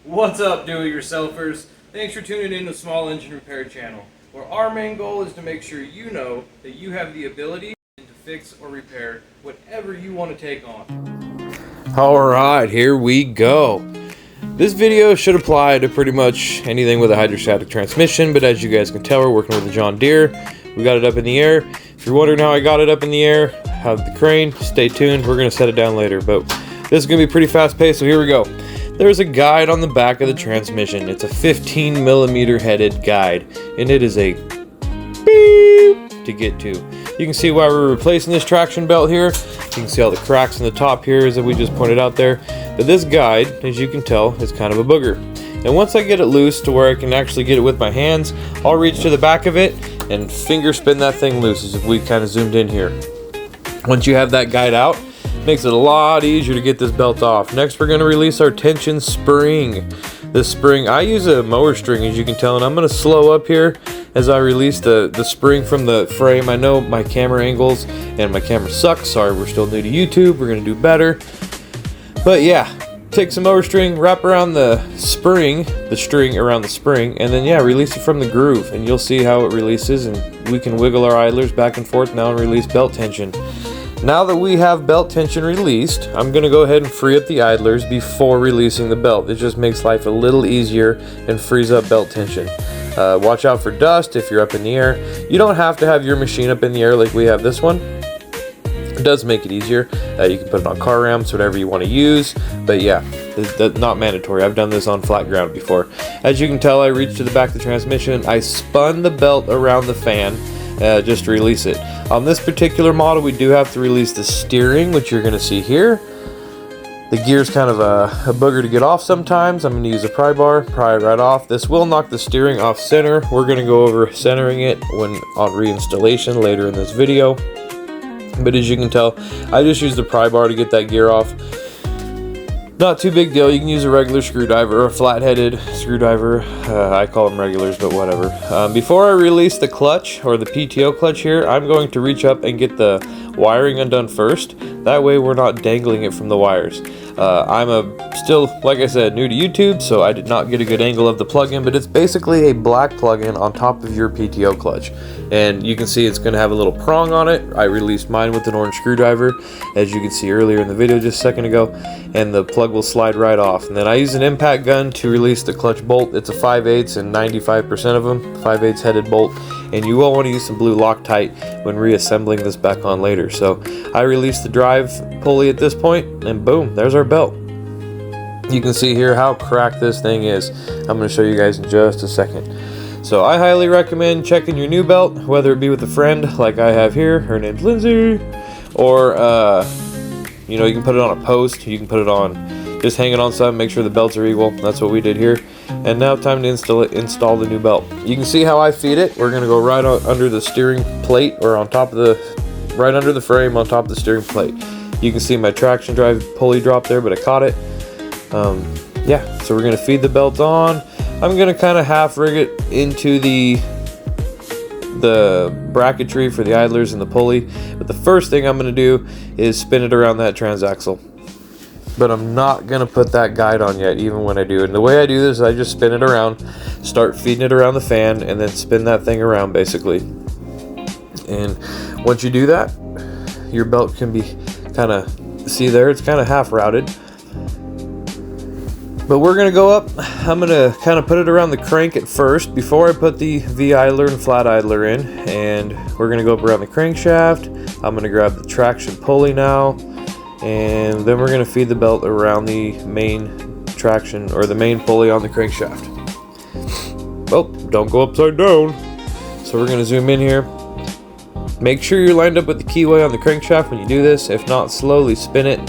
What's up, do-it-yourselfers? Thanks for tuning in to Small Engine Repair Channel, where our main goal is to make sure you know that you have the ability to fix or repair whatever you want to take on. Alright, here we go. This video should apply to pretty much anything with a hydrostatic transmission, but as you guys can tell, we're working with a John Deere. We got it up in the air. If you're wondering how I got it up in the air, have the crane, stay tuned. We're going to set it down later, but this is going to be pretty fast paced, so here we go. There's a guide on the back of the transmission. It's a 15 millimeter headed guide, and it is a beep to get to. You can see why we're replacing this traction belt here. You can see all the cracks in the top here as we just pointed out there. But this guide, as you can tell, is kind of a booger. And once I get it loose to where I can actually get it with my hands, I'll reach to the back of it and finger spin that thing loose, as if we kind of zoomed in here. Once you have that guide out, makes it a lot easier to get this belt off. Next, we're going to release our tension spring. This spring, I use a mower string, as you can tell, and I'm going to slow up here as I release the spring from the frame. I know my camera angles and my camera sucks. Sorry, we're still new to YouTube. We're going to do better. But yeah, take some mower string, wrap around the string around the spring, and then yeah, release it from the groove, and you'll see how it releases, and we can wiggle our idlers back and forth now and release belt tension. Now that we have belt tension released, I'm going to go ahead and free up the idlers before releasing the belt. It just makes life a little easier and frees up belt tension. Watch out for dust if you're up in the air. You don't have to have your machine up in the air like we have this one. It does make it easier. You can put it on car ramps, whatever you want to use. But yeah, that's not mandatory. I've done this on flat ground before. As you can tell, I reached to the back of the transmission. I spun the belt around the fan. Just to release it. On this particular model, we do have to release the steering, which you're going to see here. The gear's kind of a booger to get off sometimes. I'm going to use a pry bar, pry it right off. This will knock the steering off center. We're going to go over centering it when on reinstallation later in this video. But as you can tell, I just used the pry bar to get that gear off. Not too big deal. You can use a regular screwdriver or a flat-headed screwdriver. I call them regulars, but whatever. Before I release the clutch or the PTO clutch here, I'm going to reach up and get the wiring undone first. That way we're not dangling it from the wires. I'm still, like I said, new to YouTube, so I did not get a good angle of the plug-in, but it's basically a black plug-in on top of your PTO clutch. And you can see it's going to have a little prong on it. I released mine with an orange screwdriver, as you can see earlier in the video just a second ago, and the plug will slide right off. And then I use an impact gun to release the clutch bolt. It's a 5/8 and 95% of them 5/8 headed bolt, and you will want to use some blue Loctite when reassembling this back on later. So I release the drive pulley at this point, and boom, there's our belt. You can see here how cracked this thing is. I'm going to show you guys in just a second. So I highly recommend checking your new belt, whether it be with a friend like I have here, her name's Lindsay, or you know, you can put it on a post, you can put it on, just hang it on something, make sure the belts are equal. That's what we did here. And now time to install the new belt. You can see how I feed it. We're going to go right under the steering plate, or on top of right under the frame on top of the steering plate. You can see my traction drive pulley drop there, but I caught it. Yeah, so we're going to feed the belt on. I'm going to kind of half rig it into the bracketry for the idlers and the pulley. But the first thing I'm going to do is spin it around that transaxle. But I'm not going to put that guide on yet, even when I do. And the way I do this is I just spin it around, start feeding it around the fan, and then spin that thing around basically. And once you do that, your belt can be kind of, see there, it's kind of half routed. But we're going to go up, I'm going to kind of put it around the crank at first before I put the V idler and flat idler in. And we're going to go up around the crankshaft. I'm going to grab the traction pulley now. And then we're going to feed the belt around the main traction, or the main pulley on the crankshaft. Oh, don't go upside down. So we're going to zoom in here. Make sure you're lined up with the keyway on the crankshaft when you do this. If not, slowly spin it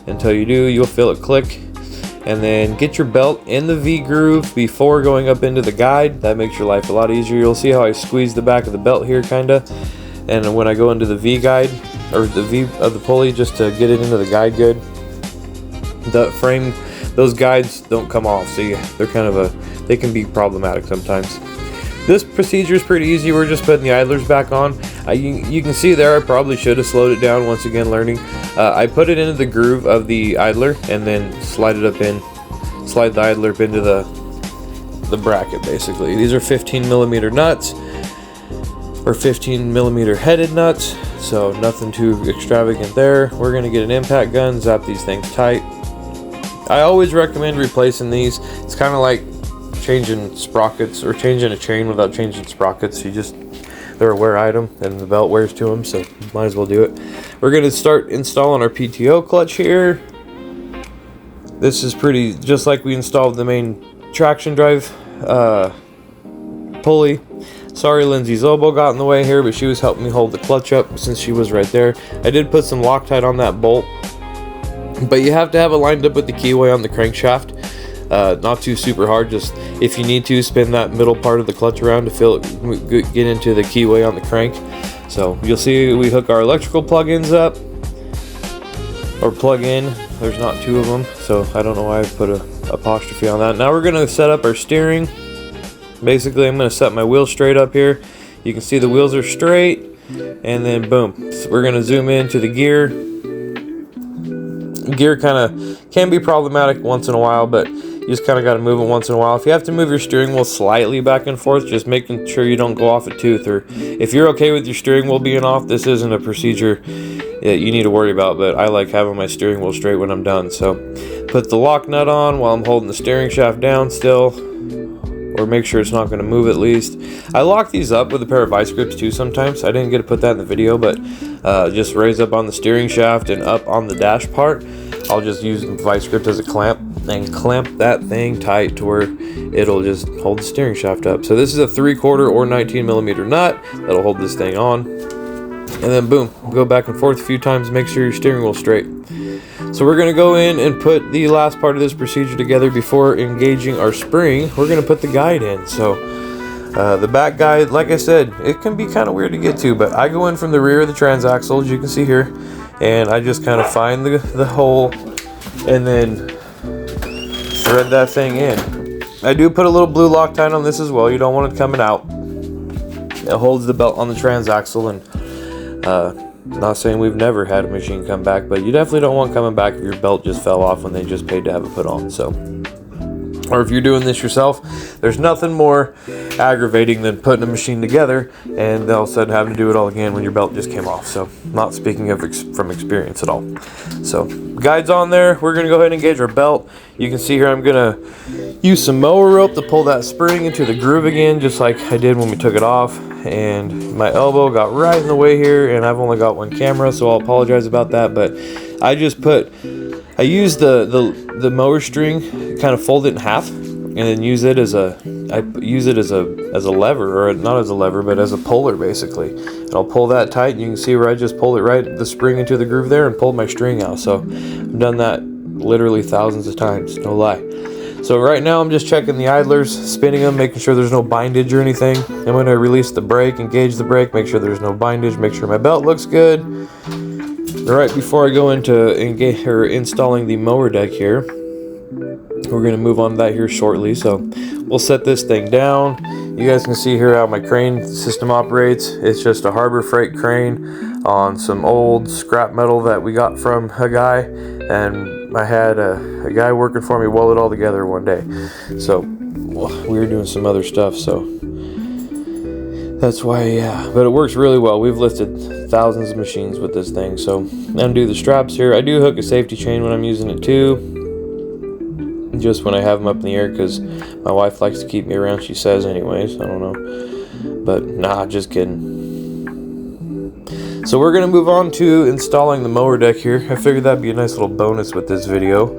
until you do. You'll feel it click. And then get your belt in the V groove before going up into the guide. That makes your life a lot easier. You'll see how I squeeze the back of the belt here kinda. And when I go into the V guide, or the V of the pulley, just to get it into the guide good, the frame, those guides don't come off. So they're kind of they can be problematic sometimes. This procedure is pretty easy. We're just putting the idlers back on. You can see there I probably should have slowed it down, once again learning. I put it into the groove of the idler and then slide the idler up into the bracket basically. These are 15mm nuts, or 15mm headed nuts, so nothing too extravagant there. We're going to get an impact gun, zap these things tight. I always recommend replacing these. It's kind of like changing sprockets or changing a chain without changing sprockets. They're a wear item and the belt wears to them, so might as well do it. We're going to start installing our PTO clutch here. This is pretty just like we installed the main traction drive pulley. Sorry Lindsay's elbow got in the way here, but she was helping me hold the clutch up since she was right there. I did put some Loctite on that bolt, but you have to have it lined up with the keyway on the crankshaft. Not too super hard, just if you need to spin that middle part of the clutch around to get into the keyway on the crank. So you'll see we hook our electrical plug-ins up, or plug-in. There's not two of them, so I don't know why I put a apostrophe on that. Now we're going to set up our steering. Basically I'm going to set my wheels straight up here. You can see the wheels are straight, and then boom, so we're going to zoom into the gear. Gear kind of can be problematic once in a while, but you just kind of got to move it once in a while. If you have to move your steering wheel slightly back and forth, just making sure you don't go off a tooth, or if you're okay with your steering wheel being off, this isn't a procedure that you need to worry about, but I like having my steering wheel straight when I'm done. So put the lock nut on while I'm holding the steering shaft down still, or make sure it's not going to move at least. I lock these up with a pair of vice grips too sometimes. I didn't get to put that in the video, but just raise up on the steering shaft and up on the dash part. I'll just use the vice grip as a clamp and clamp that thing tight to where it'll just hold the steering shaft up. So this is a 3/4 or 19mm nut that'll hold this thing on. And then boom, go back and forth a few times, make sure your steering wheel's straight. So we're going to go in and put the last part of this procedure together before engaging our spring. We're going to put the guide in. So the back guide, like I said, it can be kind of weird to get to, but I go in from the rear of the transaxle, as you can see here, and I just kind of find the hole and then thread that thing in. I do put a little blue Loctite on this as well. You don't want it coming out. It holds the belt on the transaxle, and not saying we've never had a machine come back, but you definitely don't want coming back if your belt just fell off when they just paid to have it put on. So, or if you're doing this yourself, there's nothing more aggravating than putting a machine together and all of a sudden having to do it all again when your belt just came off. So, not speaking of from experience at all. So, guide's on there. We're going to go ahead and engage our belt. You can see here I'm going to use some mower rope to pull that spring into the groove again, just like I did when we took it off. And my elbow got right in the way here, and I've only got one camera, so I'll apologize about that. But I used the mower string, kind of fold it in half, and then use it as a lever, or not as a lever, but as a puller basically. And I'll pull that tight, and you can see where I just pulled it right the spring into the groove there and pulled my string out. So I've done that literally thousands of times, no lie. So right now I'm just checking the idlers, spinning them, making sure there's no bindage or anything. And when I release the brake, engage the brake, make sure there's no bindage, make sure my belt looks good. Right before I go into installing the mower deck here, we're going to move on to that here shortly. So we'll set this thing down. You guys can see here how my crane system operates. It's just a Harbor Freight crane on some old scrap metal that we got from a guy, and I had a guy working for me weld it all together one day. So we were doing some other stuff, so that's why, yeah. But it works really well. We've lifted thousands of machines with this thing. So undo the straps here. I do hook a safety chain when I'm using it too, just when I have them up in the air, because my wife likes to keep me around, she says anyways. I don't know, but nah, just kidding. So we're going to move on to installing the mower deck here. I figured that'd be a nice little bonus with this video.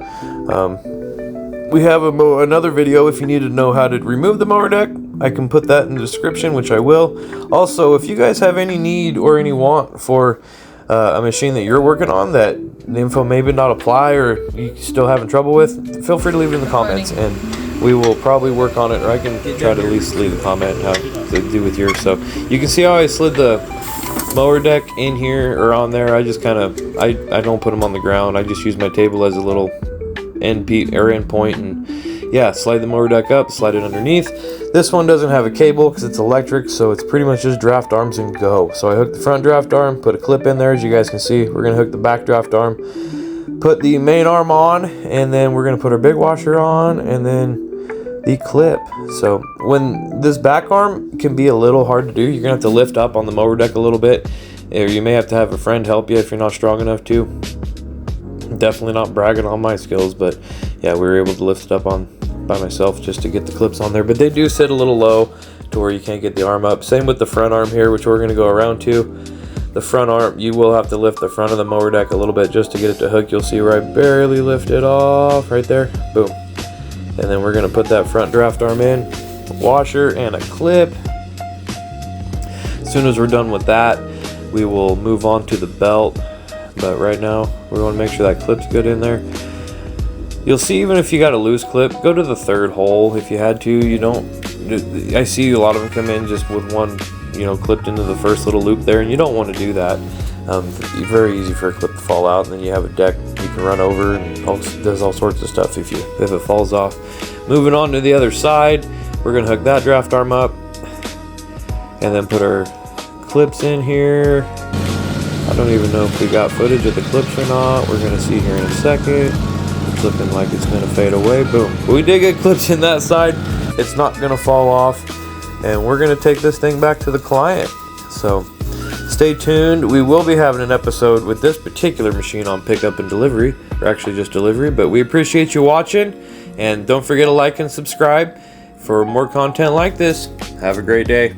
We have another video if you need to know how to remove the mower deck. I can put that in the description, which I will. Also, if you guys have any need or any want for a machine that you're working on that the info maybe not apply or you still having trouble with, feel free to leave it in the comments, and we will probably work on it, or I can try to at least leave a comment how to do with yours. So you can see how I slid the mower deck in here or on there. I just kind of I don't put them on the ground. I just use my table as a little end point, and yeah, slide the mower deck up, slide it underneath. This one doesn't have a cable because it's electric, so it's pretty much just draft arms and go. So I hooked the front draft arm, put a clip in there, as you guys can see. We're gonna hook the back draft arm, put the main arm on, and then we're gonna put our big washer on, and then the clip. So when this back arm can be a little hard to do, you're gonna have to lift up on the mower deck a little bit, or you may have to have a friend help you if you're not strong enough to. Definitely not bragging on my skills, but yeah, we were able to lift it up by myself just to get the clips on there. But they do sit a little low to where you can't get the arm up. Same with the front arm here, which we're gonna go around to. The front arm, you will have to lift the front of the mower deck a little bit just to get it to hook. You'll see where I barely lift it off right there. Boom. And then we're gonna put that front draft arm in, a washer and a clip. As soon as we're done with that, we will move on to the belt. But right now, we want to make sure that clip's good in there. You'll see, even if you got a loose clip, go to the third hole if you had to. You don't, I see a lot of them come in just with one, clipped into the first little loop there, and you don't want to do that. Very easy for a clip to fall out, and then you have a deck you can run over, and does all sorts of stuff if it falls off. Moving on to the other side, we're gonna hook that draft arm up, and then put our clips in here. I don't even know if we got footage of the clips or not. We're gonna see here in a second. It's looking like it's gonna fade away. Boom. We did get clips in that side. It's not gonna fall off, and we're gonna take this thing back to the client. So stay tuned. We will be having an episode with this particular machine on pickup and delivery, or actually just delivery, but we appreciate you watching, and don't forget to like and subscribe for more content like this. Have a great day.